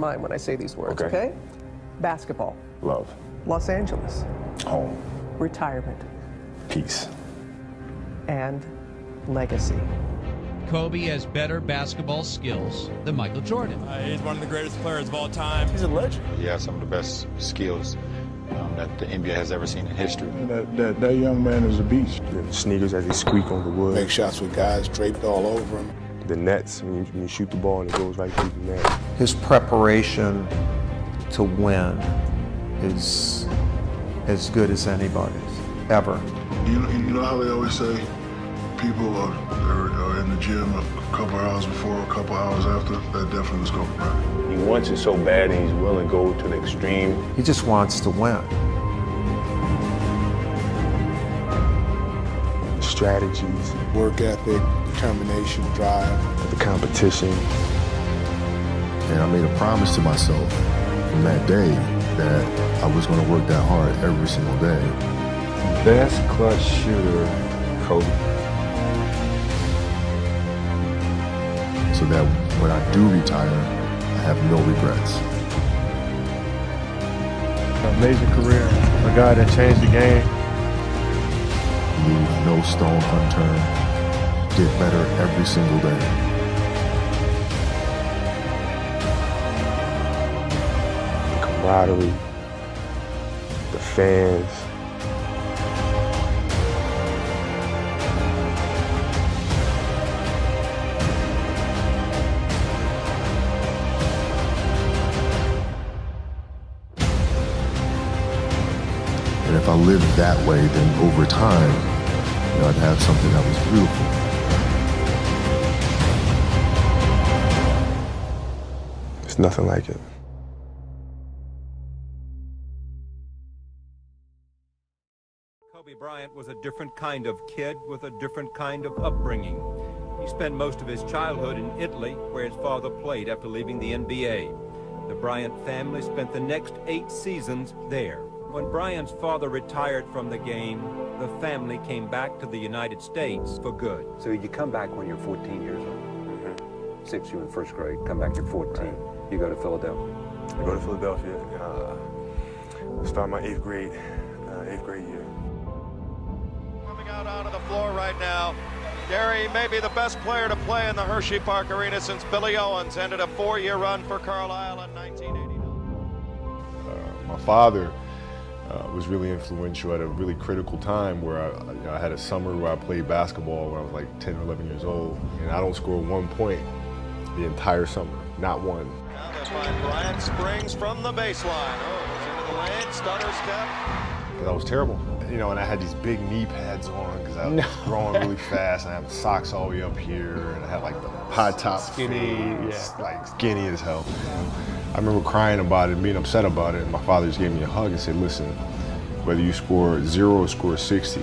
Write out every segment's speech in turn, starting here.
mind when I say these words, okay? Basketball. Love. Los Angeles. Home. Retirement. Peace. And legacy. Kobe has better basketball skills than Michael Jordan. He's one of the greatest players of all time. He's a legend. He has some of the best skills that the NBA has ever seen in history. That young man is a beast. The sneakers as they squeak on the wood. Make shots with guys draped all over him. The nets, when you shoot the ball and it goes right through the net. His preparation to win is as good as anybody's, ever. You know how they always say people are in the gym a couple hours before, a couple hours after? That definitely was Kobe Bryant. He wants it so bad and he's willing to go to the extreme. He just wants to win. Strategies. Work ethic, determination, drive. The competition. And I made a promise to myself from that day that I was going to work that hard every single day. Best clutch shooter, Kobe. So that when I do retire, I have no regrets. Amazing career. A guy that changed the game. Leave no stone unturned. Get better every single day. The camaraderie. The fans. And if I lived that way, then over time, I'd have something that was beautiful. It's nothing like it. Kobe Bryant was a different kind of kid with a different kind of upbringing. He spent most of his childhood in Italy, where his father played after leaving the NBA. The Bryant family spent the next 8 seasons there. When Bryant's father retired from the game, the family came back to the United States for good. So you come back when you're 14 years old. 6, you're in first grade. Come back, you're 14. Right. You go to Philadelphia. I go to Philadelphia. Start my 8th grade year. Coming out onto the floor right now, Gary may be the best player to play in the Hershey Park Arena since Billy Owens ended a 4-year run for Carlisle in 1989. My father was really influential at a really critical time where I had a summer where I played basketball when I was like 10 or 11 years old, and I don't score 1 point the entire summer, not one. Now they find Bryant Springs from the baseline. Oh, it's into the lane, stutter step. Because I was terrible, and I had these big knee pads on because I was growing really fast, and I had socks all the way up here, and I had like the high top skinny, like skinny as hell. I remember crying about it and being upset about it, and my father just gave me a hug and said, listen, whether you score 0 or score 60,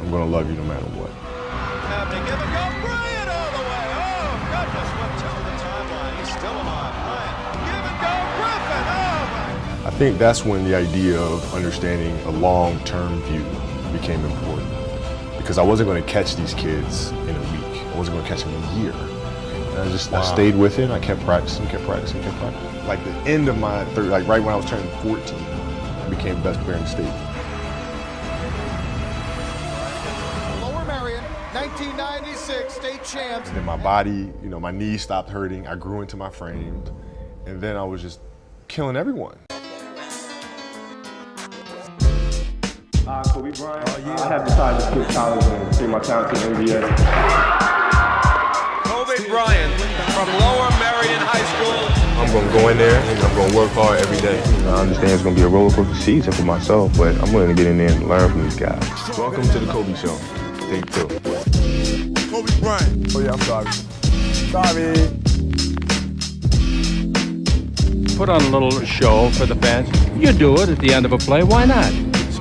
I'm going to love you no matter what. Have to give it go, Bryant all the way. Oh, goodness, what took the timeline. He's still alive. Bryant, give it go, Griffin. Oh, my. I think that's when the idea of understanding a long-term view became important. Because I wasn't going to catch these kids in a week. I wasn't going to catch them in a year. And I stayed with it. I kept practicing. Like the end of my third, like right when I was turning 14, I became the best player in the state. Lower Marion, 1996 state champs. And then my body, my knees stopped hurting. I grew into my frame. And then I was just killing everyone. Kobe Bryant. I have decided to quit college and take my talent to the NBA. Kobe Bryant from Lower Marion High School. I'm going to go in there and I'm going to work hard every day. I understand it's going to be a roller coaster season for myself, but I'm willing to get in there and learn from these guys. Welcome to the Kobe Show. Take 2. Kobe Bryant. Oh yeah, I'm sorry. Put on a little show for the fans. You do it at the end of a play. Why not?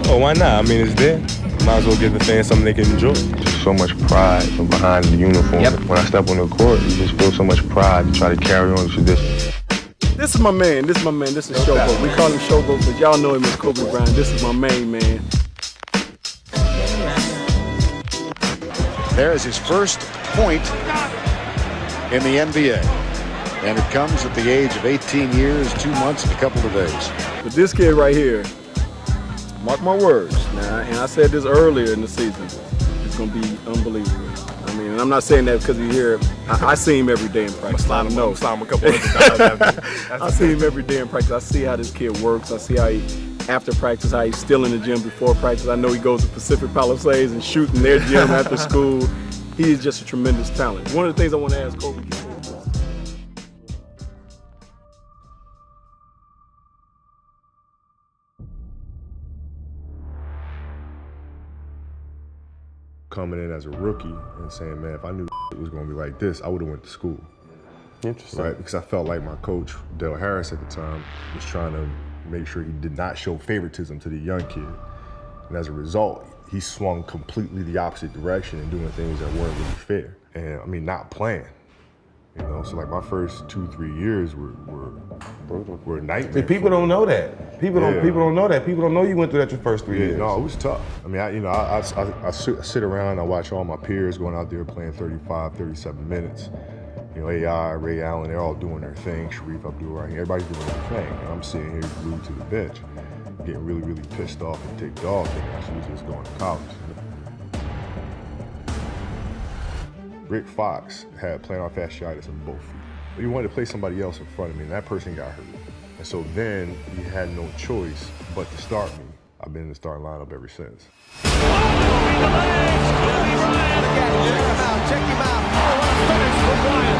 Oh, why not? I mean, it's there. Might as well give the fans something they can enjoy. Just so much pride from behind the uniform. Yep. When I step on the court, you just feel so much pride to try to carry on the tradition. This is my man. This is Showboat. We call him Showboat, but y'all know him as Kobe Bryant. This is my main man. There is his first point in the NBA. And it comes at the age of 18 years, 2 months, and a couple of days. But this kid right here, mark my words, now, and I said this earlier in the season, it's going to be unbelievable. I mean, and I'm not saying that because he's here. I see him every day in practice. I know. Slide him a couple other times. I see him every day in practice. I see how this kid works. I see how he, after practice, how he's still in the gym before practice. I know he goes to Pacific Palisades and shooting their gym after school. He is just a tremendous talent. One of the things I want to ask Kobe. Coming in as a rookie and saying, man, if I knew it was going to be like this, I would have went to school. Interesting. Right? Because I felt like my coach, Dale Harris at the time, was trying to make sure he did not show favoritism to the young kid. And as a result, he swung completely the opposite direction and doing things that weren't really fair. And I mean, not playing. You know, so like my first 2-3 years were nightmares. See, people don't know that. People don't know that. People don't know you went through that your first 3 years. No, it was tough. I mean, I sit around and I watch all my peers going out there playing 35, 37 minutes. You know, AI, Ray Allen, they're all doing their thing. Sharif Abdul-Rahim, everybody's doing their thing. And I'm sitting here glued to the bench, getting really, really pissed off and ticked off, and I should just going to college. Rick Fox had plantar fasciitis in both feet. He wanted to play somebody else in front of me, and that person got hurt. And so then he had no choice but to start me. I've been in the starting lineup ever since. Check him out. Oh, what a finish for Bryant.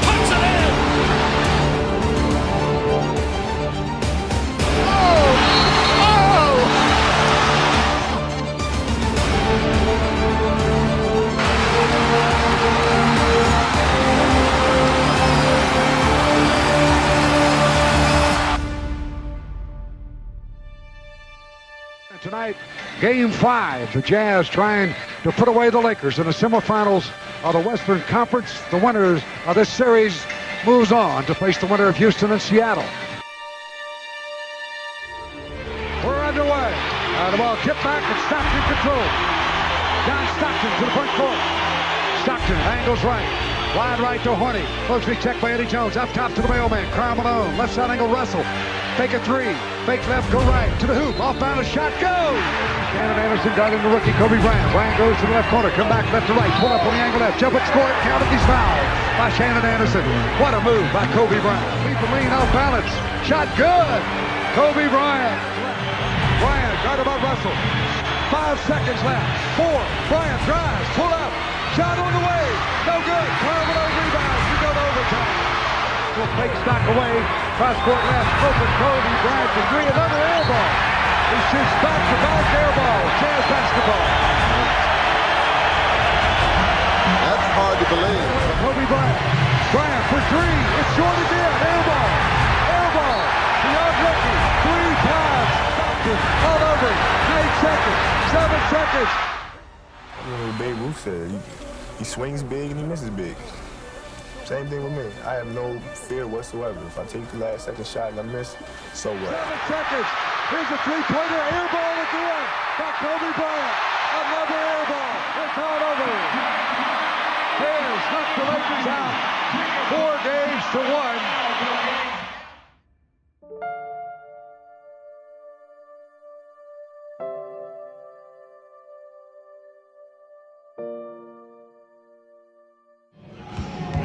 Puts it in. Tonight, Game 5, the Jazz trying to put away the Lakers in the semifinals of the Western Conference. The winners of this series moves on to face the winner of Houston and Seattle. We're underway. The ball tipped back and Stockton control. John Stockton to the front court. Stockton angles right. Wide right to Horny. Closely checked by Eddie Jones. Up top to the mailman. Karl Malone. Left side angle Russell. Fake a three. Fake left, go right. To the hoop. Off balance shot. Goes! Shannon Anderson guarding the rookie Kobe Bryant. Bryant goes to the left corner. Come back left to right. Pull up on the angle left. Jump and score it. Counted. He's fouled by Shannon Anderson. What a move by Kobe Bryant. Leap and lean off balance. Shot good. Kobe Bryant. Bryant guarded by Russell. 5 seconds left. 4. Bryant drives. Pull up. Shot on the way. No good. Karl Malone rebounds. We go to overtime. Fake stock away. Cross court left. Open Kobe Bryant for three. Another air ball. He shoots back to back air ball. Jazz basketball. That's hard to believe. Kobe Bryant. Bryant for three. It's short again. Air ball. Air ball. The young rookie. 3 times. Stockton all over. 8 seconds. 7 seconds. You know what Babe Ruth said, he swings big and he misses big. Same thing with me. I have no fear whatsoever. If I take the last second shot and I miss, so what? 7 seconds. Here's a three-pointer. Air ball again by Kobe Bryant. Another air ball. It's all over. Bears knock the Lakers out. 4 games to 1.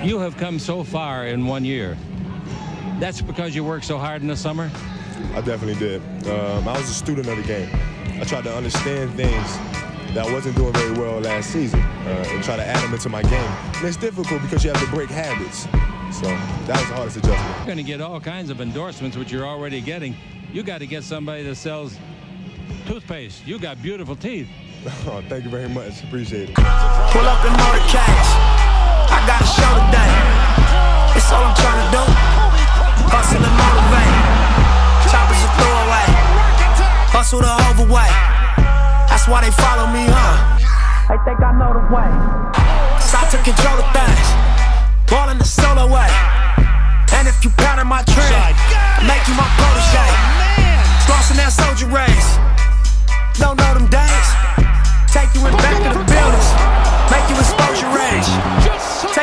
You have come so far in 1 year. That's because you worked so hard in the summer? I definitely did. I was a student of the game. I tried to understand things that I wasn't doing very well last season and try to add them into my game. And it's difficult because you have to break habits. So that was the hardest adjustment. You're going to get all kinds of endorsements, which you're already getting. You got to get somebody that sells toothpaste. You got beautiful teeth. Oh, thank you very much. Appreciate it. Pull up in motorcades. I got a show today. It's all I'm trying to do. Hustle and motivate. Choppers a throwaway. Hustle the overweight. That's why they follow me, huh? They think I know the way. Stop to control the things. Ballin' the solo way. And if you pattern my trend, I make you my protege. Crossing that soldier race. Don't know them days. Take you in back of the buildings. Make you expose your rage. Take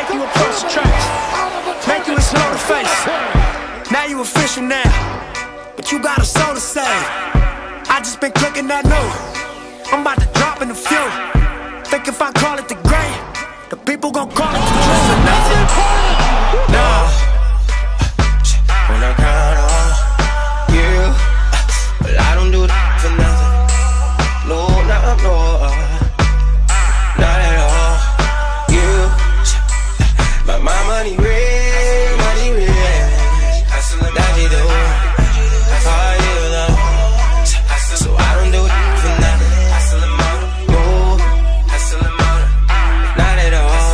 face. Now you official now, but you got a soul to save. I just been cooking that note. I'm about to drop in the few. Think if I call it the great, the people gon' call it the truth or nothing. Nah. When I count on you, but I don't do that for nothing. No, not at all. You, but my money real, money real. That you do, how you love. So I don't do that for nothing. No, not at all.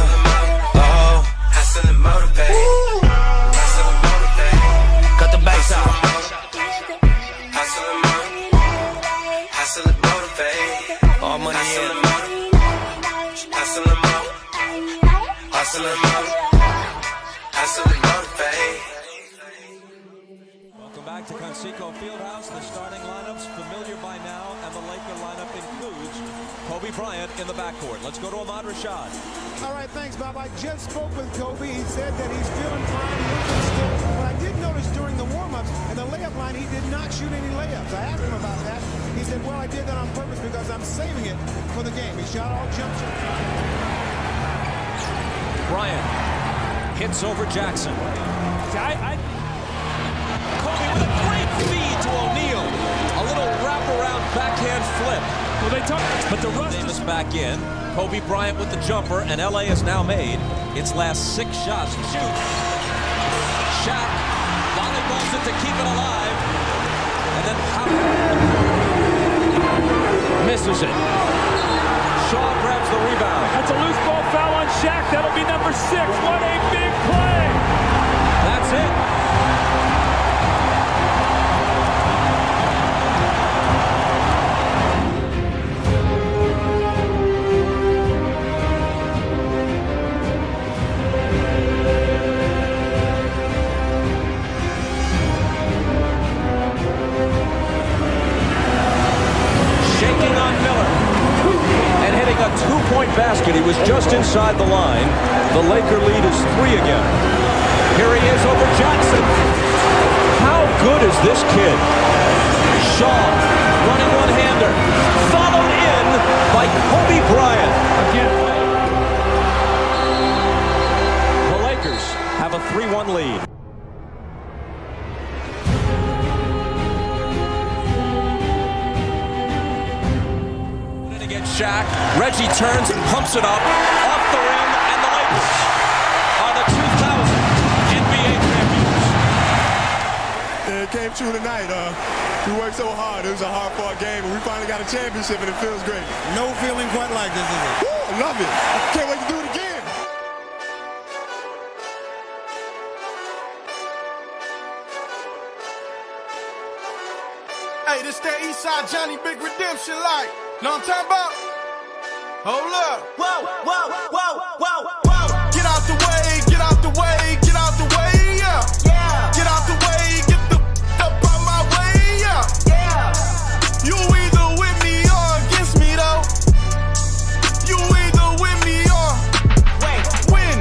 Oh, hustle and motivate. Cut the bass out. Hustle and motivate. All money in. Hustle and motivate. Welcome back to Conseco Fieldhouse. The starting lineups familiar by now, and the Laker lineup includes Kobe Bryant in the backcourt. Let's go to Ahmad Rashad. All right, thanks, Bob. I just spoke with Kobe. He said that he's feeling fine, moving still. But I did notice during the warm-ups and the layup line, he did not shoot any layups. I asked him about that. He said, well, I did that on purpose because I'm saving it for the game. He shot all jump shots. Bryant hits over Jackson. Kobe with a great feed to O'Neal. A little wraparound backhand flip. Well, but the rust is back in. Kobe Bryant with the jumper, and LA has now made its last 6 shots to shoot. Shaq volleyballs it to keep it alive. And then misses it. Shaw grabs the rebound. That's a loose ball foul on Shaq. That'll be number 6. What a big play. That's it. A 2-point basket. He was just inside the line. The Laker lead is 3 again. Here he is over Jackson. How good is this kid? Shaw running one-hander. Followed in by Kobe Bryant. Again. The Lakers have a 3-1 lead. Shaq, Reggie turns and pumps it up off the rim, and the Lakers are the 2000 NBA champions. Yeah, it came true tonight. We worked so hard. It was a hard-fought game, and we finally got a championship, and it feels great. No feeling quite like this, is it? Woo, I love it. I can't wait to do it again. Hey, this that Eastside Johnny Big Redemption like. Know what I'm talking about? Hold up. Whoa, whoa, whoa, whoa, whoa. Get out the way, get out the way, get out the way, yeah. Yeah. Get out the way, get the up out my way, yeah. Yeah. You either with me or against me, though. You either with me or win.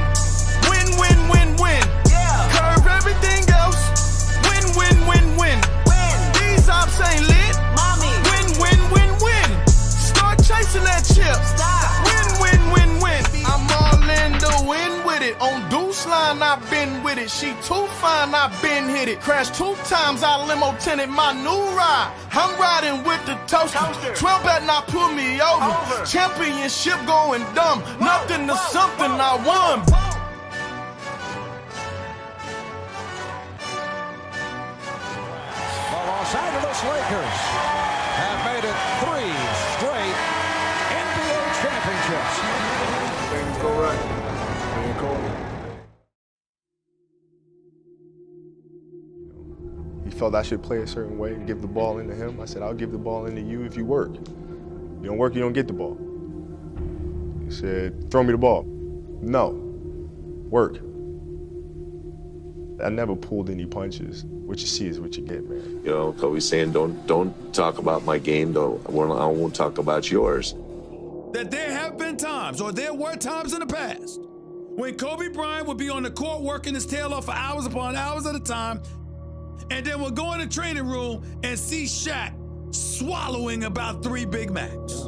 Win, win, win, win. Yeah. Curve everything else. Win, win, win, win. Win. These ops ain't lit. Mommy. Win, win, win, win. Start chasing that chip. Stop. Win, win, win, win. I'm all in the win with it. On Deuce line, I've been with it. She too fine, I've been hit it. Crashed 2 times, I limo tinted my new ride. I'm riding with the toaster. 12 better not pull me over. Championship going dumb. Nothing to something I won. The Los Angeles Lakers have made it 3 straight NBA championships. Things go right. Me and Kobe. He felt I should play a certain way and give the ball into him. I said, I'll give the ball into you if you work. You don't work, you don't get the ball. He said, throw me the ball. No. Work. I never pulled any punches. What you see is what you get, man. You know, Kobe's saying, don't talk about my game. I won't talk about yours. That there have been times, or there were times in the past, when Kobe Bryant would be on the court working his tail off for hours upon hours at a time, and then we'll go in the training room and see Shaq swallowing about 3 Big Macs.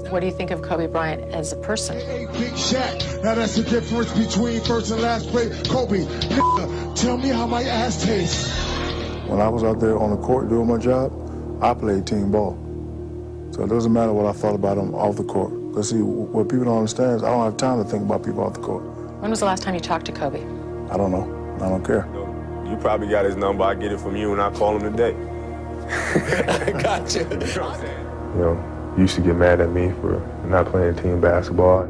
What do you think of Kobe Bryant as a person? Hey, Big Shaq. Now that's the difference between first and last play. Kobe, tell me how my ass tastes. When I was out there on the court doing my job, I played team ball. So it doesn't matter what I thought about them off the court. Because see, what people don't understand is I don't have time to think about people off the court. When was the last time you talked to Kobe? I don't know. I don't care. You probably got his number. I get it from you, and I call him today. Gotcha. You know, he used to get mad at me for not playing team basketball.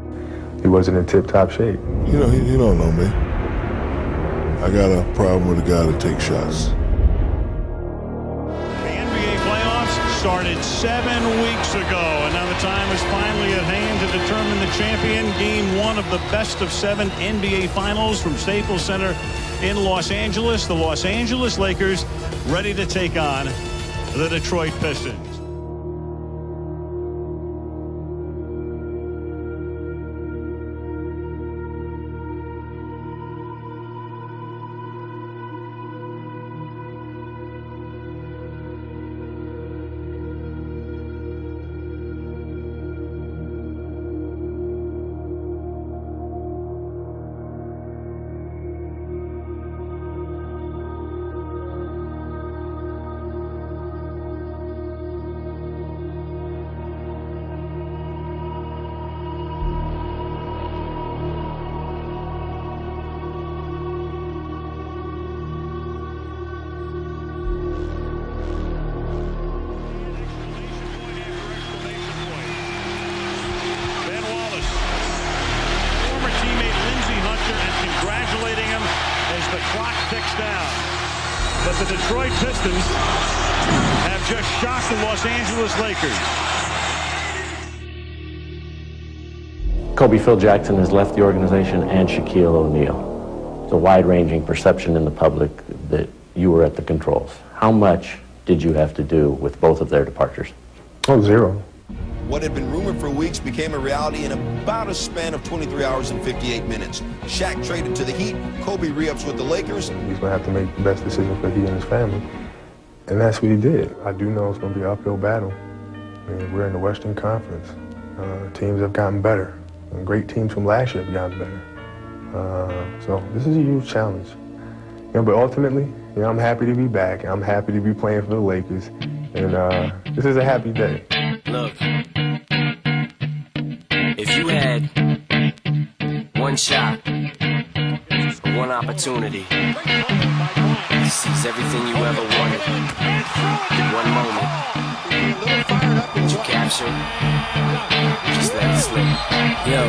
He wasn't in tip-top shape. You know, you don't know me. I got a problem with a guy that takes shots. The NBA playoffs started 7 weeks ago, and now the time is finally at hand to determine the champion. Game 1 of the best-of-7 NBA Finals from Staples Center in Los Angeles. The Los Angeles Lakers ready to take on the Detroit Pistons. But the Detroit Pistons have just shocked the Los Angeles Lakers. Kobe Phil Jackson has left the organization, and Shaquille O'Neal. It's a wide-ranging perception in the public that you were at the controls. How much did you have to do with both of their departures? Oh, zero. What had been rumored for weeks became a reality in about a span of 23 hours and 58 minutes. Shaq traded to the Heat, Kobe re-ups with the Lakers. He's going to have to make the best decision for he and his family. And that's what he did. I do know it's going to be an uphill battle. I mean, we're in the Western Conference. Teams have gotten better. And great teams from last year have gotten better. So this is a huge challenge. You know, but ultimately, you know, I'm happy to be back. I'm happy to be playing for the Lakers. And this is a happy day. Look, if you had one shot, one opportunity to seize everything you ever wanted, one moment, did you capture it? Just let it slip. Yo,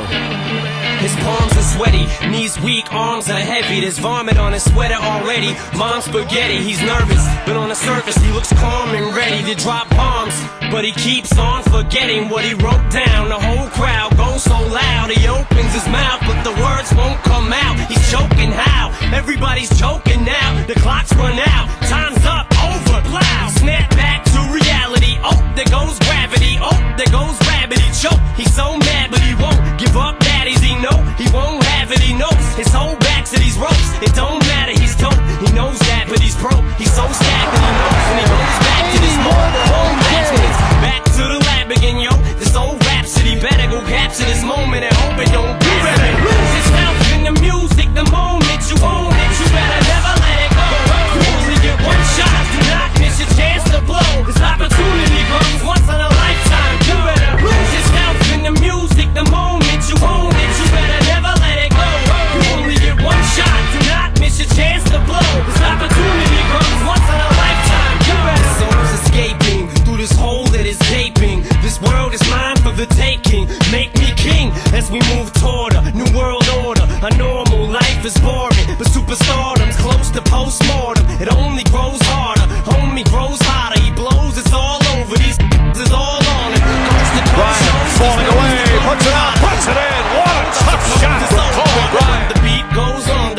his palms are sweaty, knees weak, arms are heavy. There's vomit on his sweater already. Mom's spaghetti, he's nervous, but on the surface he looks calm and ready to drop bombs. But he keeps on forgetting what he wrote down. The whole crowd goes so loud, he opens his mouth, but the words won't come out. He's choking how? Everybody's choking now. The clock's run out, time's up, over, loud. Snap back to reality. Oh, there goes gravity. Oh, there goes rabbit. He choke. He's so mad, but he won't give up. Daddies, he know he won't have it. He knows his whole back to these ropes. It don't matter. He's dope. He knows that, but he's broke. He's so stacked that he knows, and he goes back to this home match. Back to the lab again, yo. This old rhapsody better go capture this moment and hope it don't get better. Lose yourself in the music, the moment you own it. You better never let it go. You only get one shot. Do not miss your chance to blow. This opportunity comes once in a lifetime. You better lose yourself in the music, the moment you own it. You better never let it go. You only get one shot. Do not miss your chance to blow. This opportunity comes once in a lifetime. You better. Soul's escaping through this hole that is gaping. This world is mine for the taking. Make me king as we move toward a new world order. A normal life is boring, but superstardom's close to postmortem. It only grows harder, homie grows hotter. He blows, it's all over. These is all on it. Bryant falling away, puts it out, puts it in. What a tough shot from Kobe Bryant. The beat goes on, you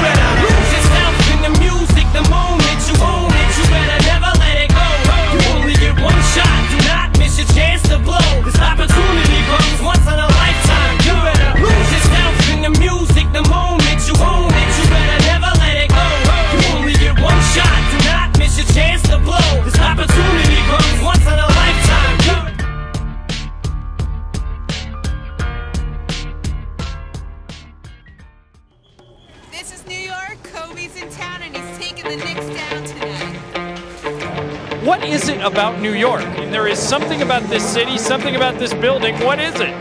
better lose yourself in the music, the moment you own it. You better never let it go. You only get one shot, do not miss your chance to blow. This opportunity comes once in a lifetime. You better lose yourself in the Kobe's in town and he's taking the Knicks down tonight. What is it about New York? I mean, there is something about this city, something about this building. What is it?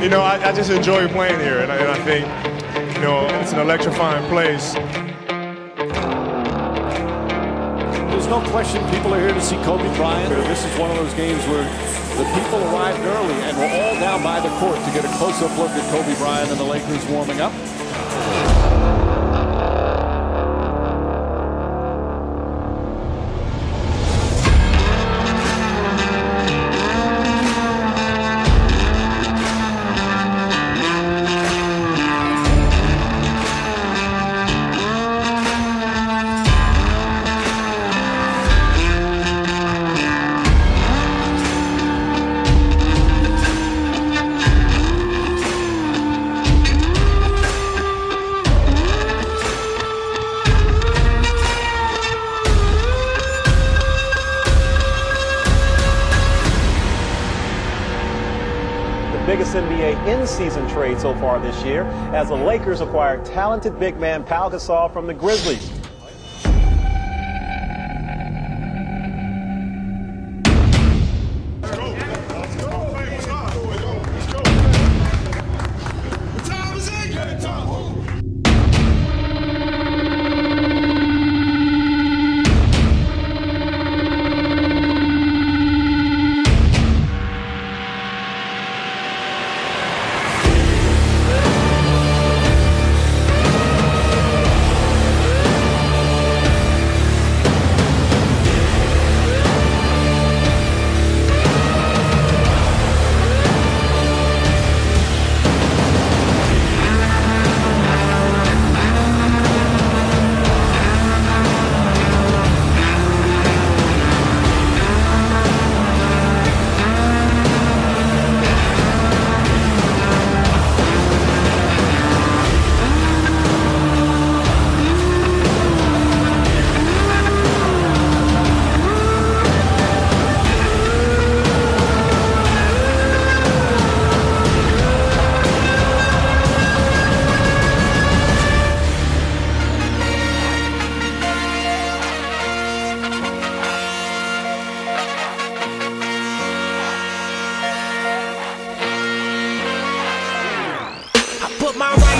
You know, I just enjoy playing here, and I think, you know, it's an electrifying place. There's no question people are here to see Kobe Bryant. This is one of those games where the people arrived early and were all down by the court to get a close-up look at Kobe Bryant and the Lakers warming up. Biggest NBA in-season trade so far this year, as the Lakers acquired talented big man Pau Gasol from the Grizzlies.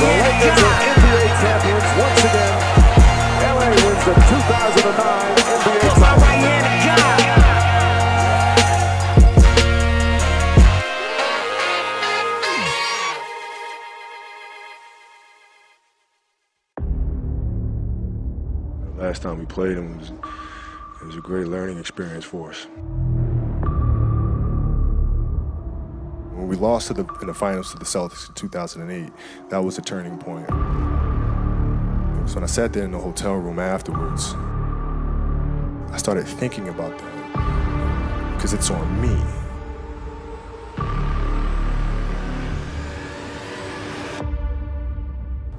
The Lakers are NBA champions once again. LA wins the 2009 NBA title. Last time we played him, it was a great learning experience for us. When we lost in the finals to the Celtics in 2008, that was a turning point. So when I sat there in the hotel room afterwards, I started thinking about that, because it's on me.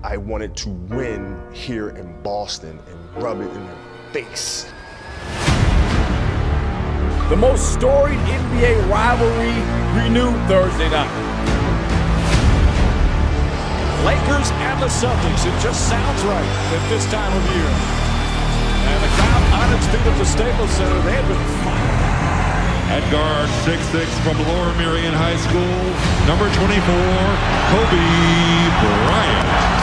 I wanted to win here in Boston and rub it in their face. The most storied NBA rivalry renewed Thursday night. Lakers and the Celtics, it just sounds right at this time of year. And the crowd on its feet at the Staples Center, they have been fighting. At guard, 6'6" from Lower Merion High School, number 24, Kobe Bryant.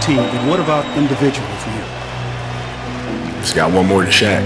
team, and what about individually for you? Just got one more to Shaq.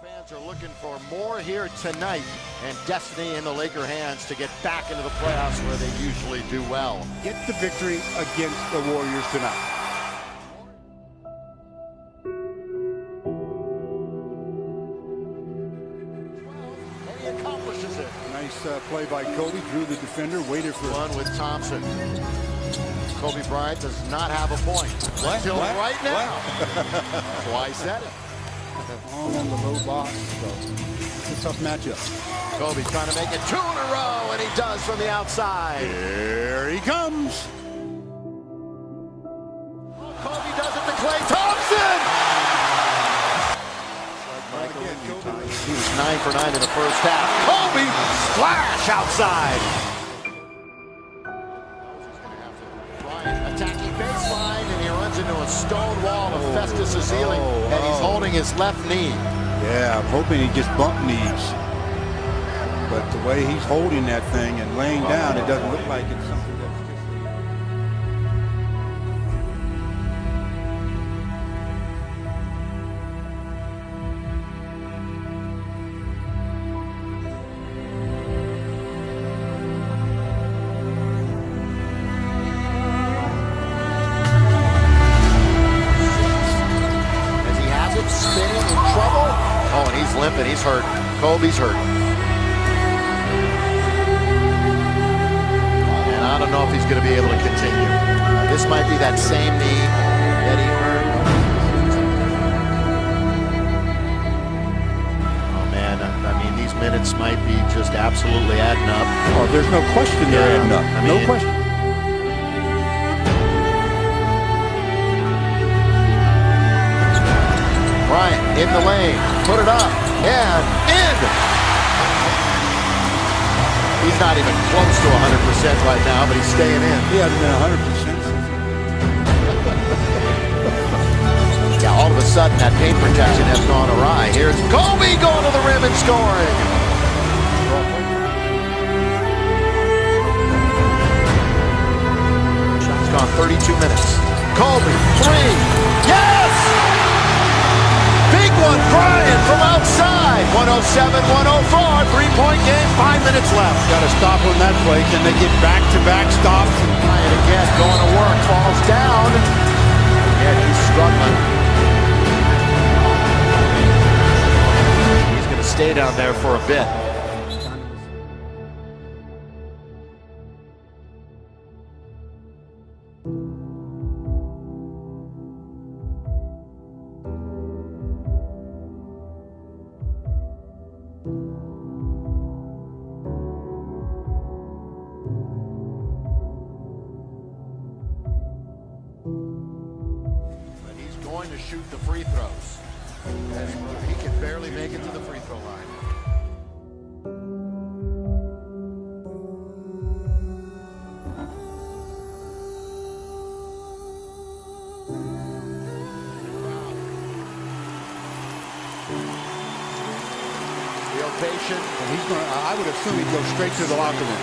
Fans are looking for more here tonight, and destiny in the Laker hands to get back into the playoffs where they usually do well. Get the victory against the Warriors tonight. And he accomplishes it. Nice play by Kobe, drew the defender, waited for one with Thompson. Kobe Bryant does not have a point until right now. That's why I said it. On the low box, so it's a tough matchup. Kobe trying to make it 2 in a row, and he does from the outside. Here he comes. Kobe does it to Klay Thompson. He was 9 for 9 in the first half. Kobe splash outside. Bryant attacking baseline, and he runs into a stone wall of Festus Ezeli, and he's holding his left knee. Yeah, I'm hoping he gets bump knees. But the way he's holding that thing and laying down, it doesn't look like it's something that's just... As he has it spinning in trouble. Oh, and he's limping. He's hurt. Kobe's hurt. And I don't know if he's going to be able to continue. This might be that same knee that he hurt. Oh, man. I mean, these minutes might be just absolutely adding up. Oh, there's no question they're adding up. No question. Bryant in the lane, put it up, and in! He's not even close to 100% right now, but he's staying in. He hasn't been 100%. Yeah, all of a sudden that paint protection has gone awry. Here's Kobe going to the rim and scoring. Shot's gone 32 minutes. Kobe, 3, yes! Big one, Bryant from outside. 107-104, three-point game, 5 minutes left. Got to stop on that play. Can they get back-to-back stops? Bryant again going to work, falls down. Again, he's struggling. He's going to stay down there for a bit. Going to shoot the free throws. He can barely make it to the free throw line. The ovation. And he's going. I would assume he'd go straight to the locker room.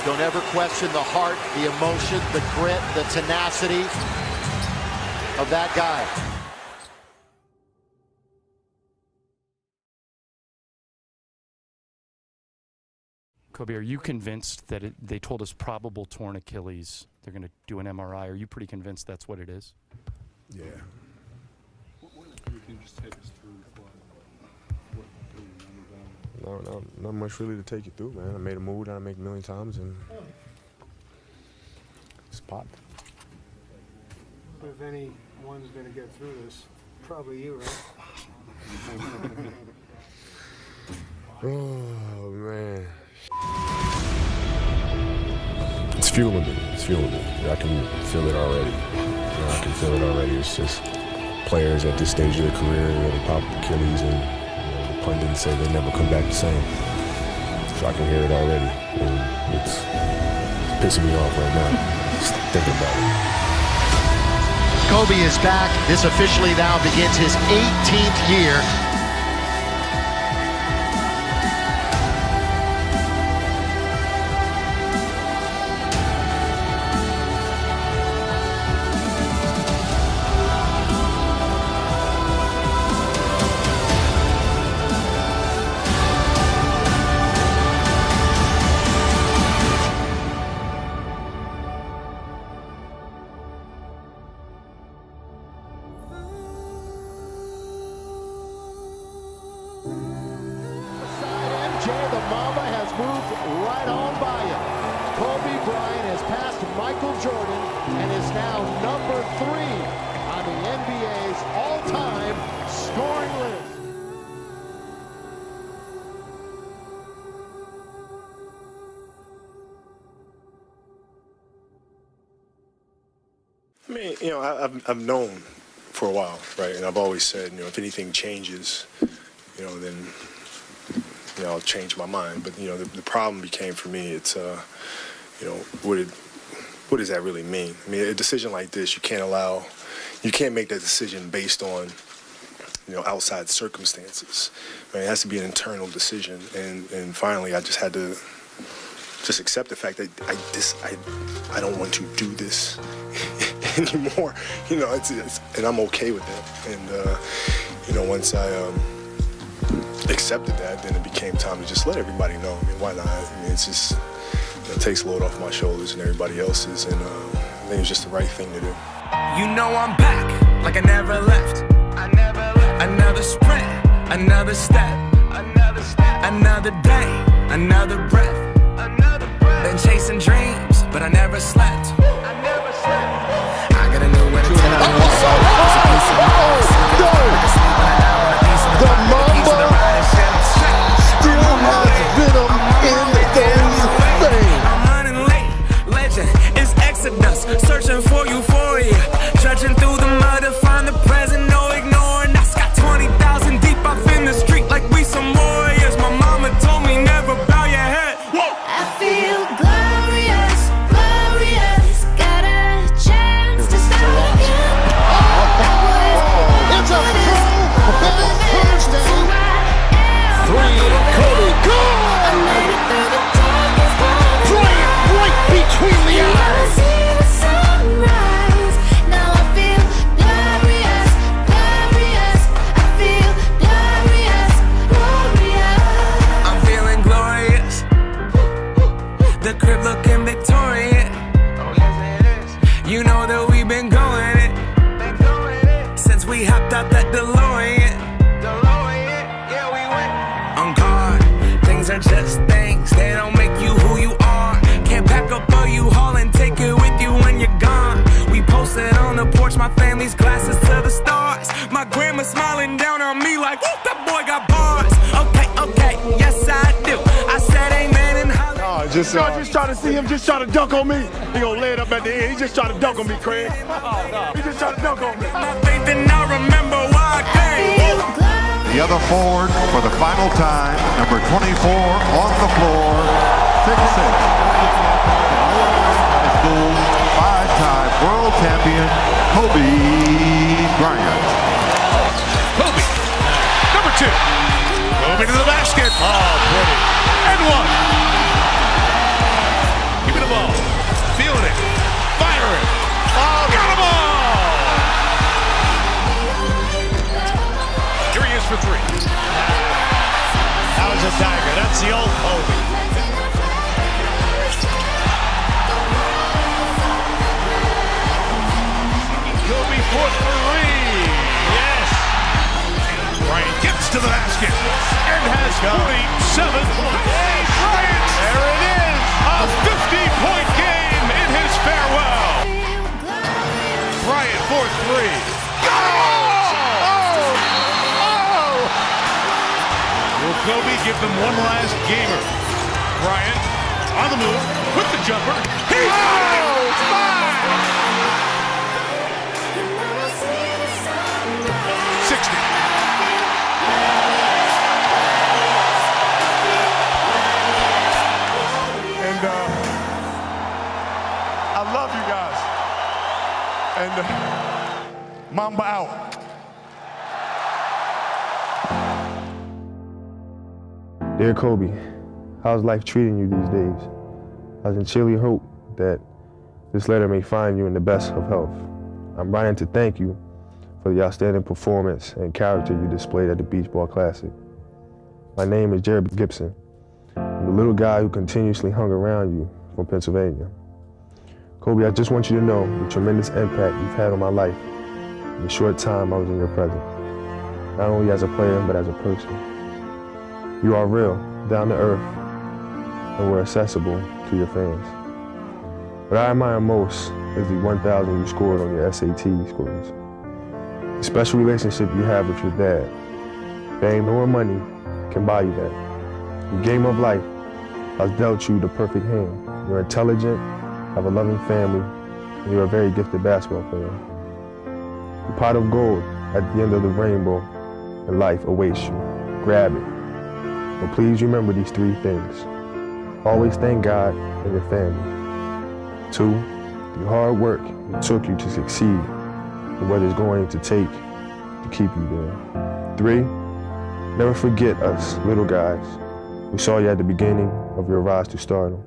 Don't ever question the heart, the emotion, the grit, the tenacity of that guy. Kobe, are you convinced that they told us probable torn Achilles? They're going to do an MRI. Are you pretty convinced that's what it is? Yeah. No, not much really to take you through, man. I made a move that I make a million times, and it's popped. But if anyone's going to get through this, probably you, right? Oh, man. It's fueling me. It's fueling me. I can feel it already. I can feel it already. It's just players at this stage of their career, they pop Achilles, and the pundits say they never come back the same. So I can hear it already, and it's pissing me off right now. Just thinking about it. Kobe is back. This officially now begins his 18th year. The Mamba has moved right on by him. Kobe Bryant has passed Michael Jordan and is now number 3 on the NBA's all-time scoring list. I mean, I've known for a while, right? And I've always said, if anything changes, then I'll change my mind. But the problem became for me, it's what does that really mean? I mean, a decision like this, you can't make that decision based on outside circumstances. I mean, it has to be an internal decision. And finally, I just had to accept the fact that I don't want to do this anymore. And I'm okay with that. And once I accepted that, then it became time to just let everybody know. I mean, why not? I mean, it's just, it takes a load off my shoulders and everybody else's, and I think it's just the right thing to do. You know I'm back, like I never left. Another sprint, another step, another day, another breath. Been chasing dreams, but I never slept. I got a new way to tell The Mamba still has venom in those veins. I'm running late, legend is Exodus, searching for euphoria, trudging through the mud to find the present, no ignoring. I got 20,000 deep up in the street like we some warriors. My mama told me never bow your head. Whoa. I feel glorious, glorious, got a chance to start again. It's a Thursday. 3, Kobe, good! Right between the eyes. Now I feel glorious, glorious. I feel glorious, glorious. I'm feeling glorious. The crib looking Victorian. Oh yes it is. You know that we've been going it since we hopped out that DeLorean. Yeah, we went on guard. Things are just things. They don't make you who you are. Can't pack up a U-Haul and take it with you when you're gone. We posted on the porch, my family's glasses to the stars. My grandma smiling down on me like, whoop, that boy got bars. Okay, yes I do. I said amen and holla. Just trying to see him just try to dunk on me. He gonna lay it up at the end. He just trying to dunk on me, Craig. He just trying to dunk on me. My faith and I remember why I came. The other forward for the final time, number 24 on the floor, 6'6". School, 5-time world champion, Kobe Bryant. Kobe, number 2. Kobe to the basket. Oh, pretty. And 1. Give me the ball. Feeling it. Firing. Oh, got them all. Here he is for 3. That was a dagger. That's the old Kobe. Kobe for 3. Yes. Bryant gets to the basket and has 47 points. Bryant. There it is. A 50-point game in his farewell. Bryant for 3. Will Kobe give them one last gamer? Bryant on the move. with the jumper. He's I love you guys. And Mamba out. Dear Kobe, how's life treating you these days? I sincerely hope that this letter may find you in the best of health. I'm writing to thank you for the outstanding performance and character you displayed at the Beach Ball Classic. My name is Jared Gibson. I'm the little guy who continuously hung around you from Pennsylvania. Kobe, I just want you to know the tremendous impact you've had on my life in the short time I was in your presence, not only as a player, but as a person. You are real, down to earth, and were accessible to your fans. What I admire most is the 1,000 you scored on your SAT scores. The special relationship you have with your dad. Fame or money can buy you that. The game of life has dealt you the perfect hand. You're intelligent, have a loving family, and you're a very gifted basketball player. The pot of gold at the end of the rainbow in life awaits you. Grab it. But please remember these 3 things. Always thank God and your family. 2, the hard work it took you to succeed and what it's going to take to keep you there. 3, never forget us little guys who saw you at the beginning of your rise to stardom.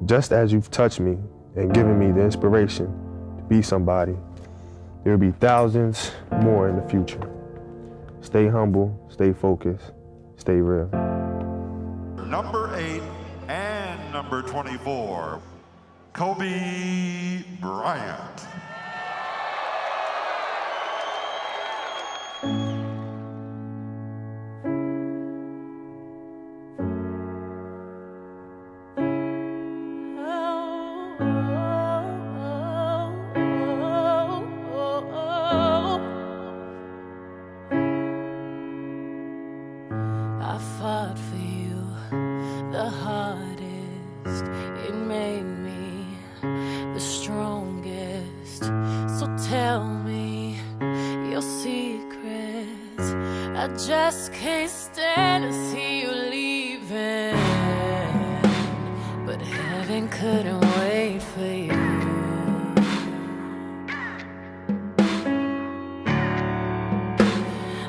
Just as you've touched me and given me the inspiration to be somebody, there will be thousands more in the future. Stay humble, stay focused, stay real. Number 8 and number 24, Kobe Bryant. I fought for you the hardest. It made me the strongest. So tell me your secrets. I just can't stand to see you leaving. But heaven couldn't wait for you.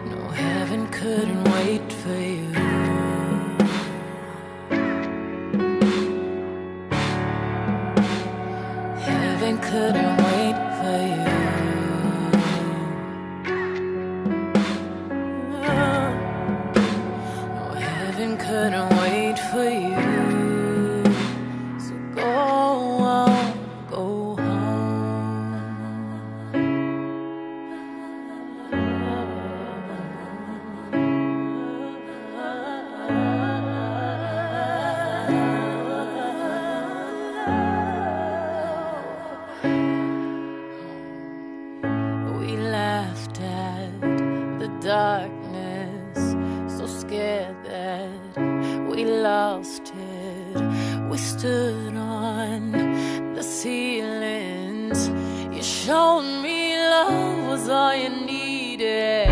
No, heaven couldn't wait for you. Heaven couldn't wait for you. No, heaven couldn't wait for you. So go on, go We laughed at the darkness, so scared that we lost it. We stood on the ceilings. You showed me love was all you needed.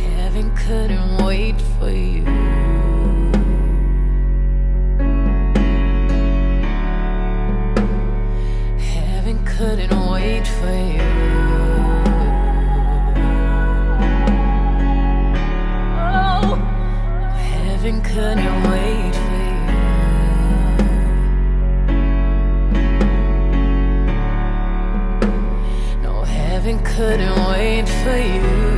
Heaven couldn't wait for you. Heaven couldn't wait for you. Oh, heaven couldn't wait for you. No, heaven couldn't wait for you.